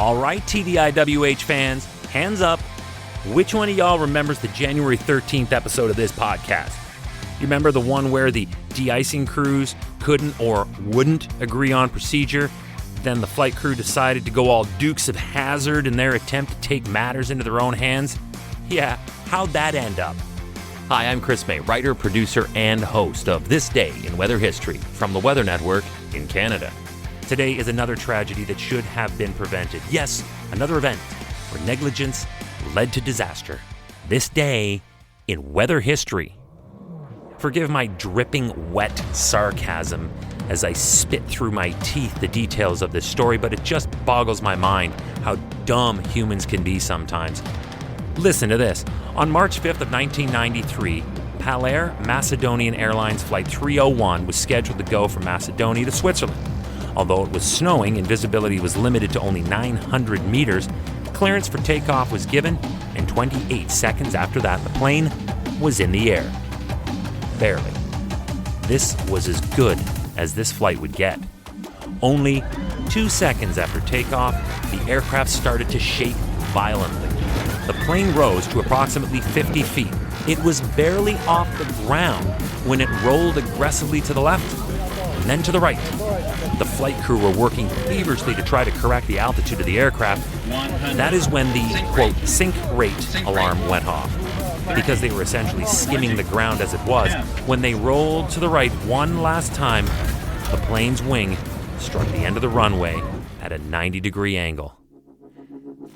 All right, TDIWH fans, hands up. Which one of y'all remembers the January 13th episode of this podcast? You remember the one where the de-icing crews couldn't or wouldn't agree on procedure? Then the flight crew decided to go all Dukes of Hazzard in their attempt to take matters into their own hands? Yeah, how'd that end up? Hi, I'm Chris May, writer, producer, and host of This Day in Weather History from the Weather Network in Canada. Today is another tragedy that should have been prevented. Yes, another event where negligence led to disaster. This day in weather history. Forgive my dripping wet sarcasm as I spit through my teeth the details of this story, but it just boggles my mind how dumb humans can be sometimes. Listen to this. On March 5th of 1993, Macedonian Airlines Flight 301 was scheduled to go from Macedonia to Switzerland. Although it was snowing and visibility was limited to only 900 meters, clearance for takeoff was given, and 28 seconds after that, the plane was in the air. Barely. This was as good as this flight would get. Only 2 seconds after takeoff, the aircraft started to shake violently. The plane rose to approximately 50 feet. It was barely off the ground when it rolled aggressively to the left and then to the right. The flight crew were working feverishly to try to correct the altitude of the aircraft. That is when the, quote, sink rate alarm went off, because they were essentially skimming the ground as it was. When they rolled to the right one last time, the plane's wing struck the end of the runway at a 90-degree angle.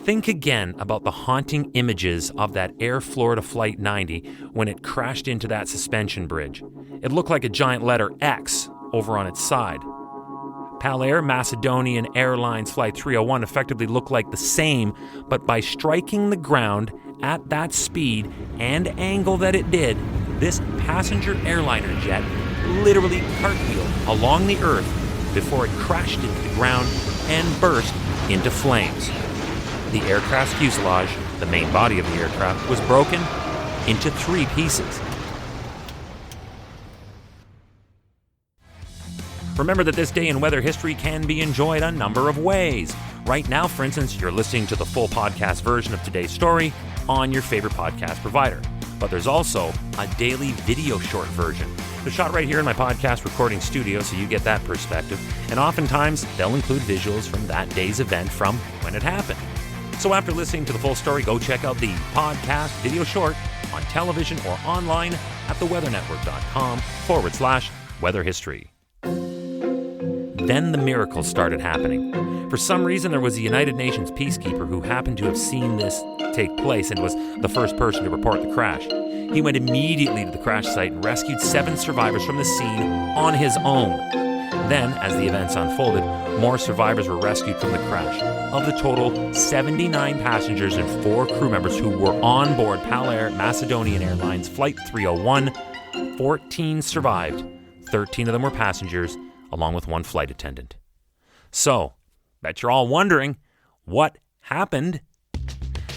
Think again about the haunting images of that Air Florida Flight 90 when it crashed into that suspension bridge. It looked like a giant letter X over on its side. Macedonian Airlines Flight 301 effectively looked like the same, but by striking the ground at that speed and angle that it did, this passenger airliner jet literally cartwheeled along the earth before it crashed into the ground and burst into flames. The aircraft's fuselage, the main body of the aircraft, was broken into 3 pieces. Remember that this day in weather history can be enjoyed a number of ways. Right now, for instance, you're listening to the full podcast version of today's story on your favorite podcast provider. But there's also a daily video short version. They're shot right here in my podcast recording studio, so you get that perspective. And oftentimes, they'll include visuals from that day's event from when it happened. So after listening to the full story, go check out the podcast video short on television or online at theweathernetwork.com/weather history. Then the miracles started happening. For some reason, there was a United Nations peacekeeper who happened to have seen this take place and was the first person to report the crash. He went immediately to the crash site and rescued 7 survivors from the scene on his own. Then, as the events unfolded, more survivors were rescued from the crash. Of the total 79 passengers and 4 crew members who were on board Macedonian Airlines Flight 301, 14 survived. 13 of them were passengers, along with 1 flight attendant. So, bet you're all wondering, what happened?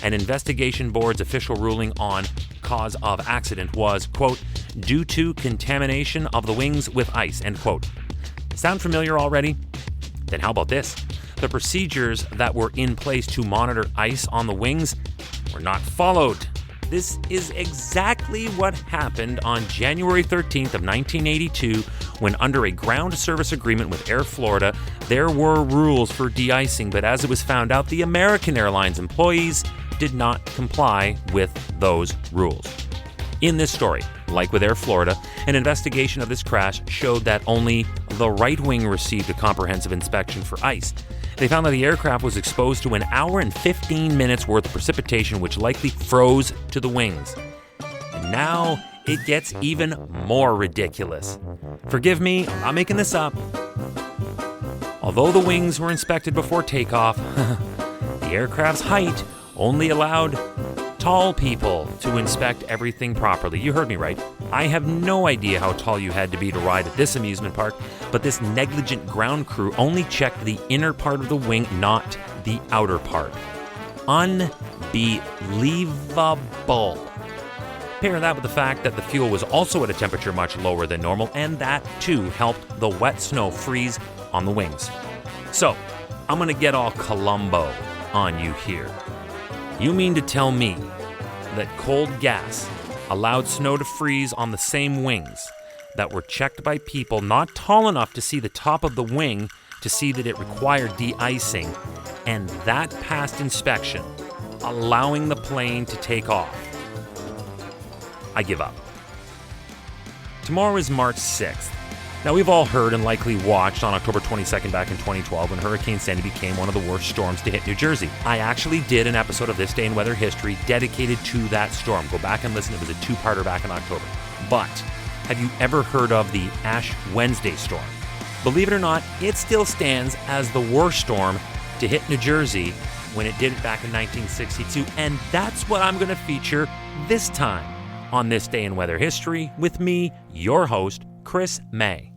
An investigation board's official ruling on cause of accident was, quote, due to contamination of the wings with ice, end quote. Sound familiar already? Then how about this? The procedures that were in place to monitor ice on the wings were not followed. This is exactly what happened on January 13th of 1982 when, under a ground service agreement with Air Florida, there were rules for de-icing, but as it was found out, the American Airlines employees did not comply with those rules. In this story, like with Air Florida, an investigation of this crash showed that only the right wing received a comprehensive inspection for ice. They found that the aircraft was exposed to 1 hour and 15 minutes worth of precipitation, which likely froze to the wings. And now it gets even more ridiculous. Forgive me, I'm not making this up. Although the wings were inspected before takeoff, the aircraft's height only allowed tall people to inspect everything properly. You heard me right. I have no idea how tall you had to be to ride at this amusement park, but this negligent ground crew only checked the inner part of the wing, not the outer part. Unbelievable. Pair that with the fact that the fuel was also at a temperature much lower than normal, and that too helped the wet snow freeze on the wings. So, I'm gonna get all Columbo. on you here. You mean to tell me that cold gas allowed snow to freeze on the same wings that were checked by people not tall enough to see the top of the wing to see that it required de-icing, and that passed inspection, allowing the plane to take off? I give up. Tomorrow is March 6th. Now, we've all heard and likely watched on October 22nd back in 2012 when Hurricane Sandy became one of the worst storms to hit New Jersey. I actually did an episode of This Day in Weather History dedicated to that storm. Go back and listen. It was a two-parter back in October. But have you ever heard of the Ash Wednesday storm? Believe it or not, it still stands as the worst storm to hit New Jersey when it did it back in 1962. And that's what I'm going to feature this time on This Day in Weather History with me, your host, Chris May.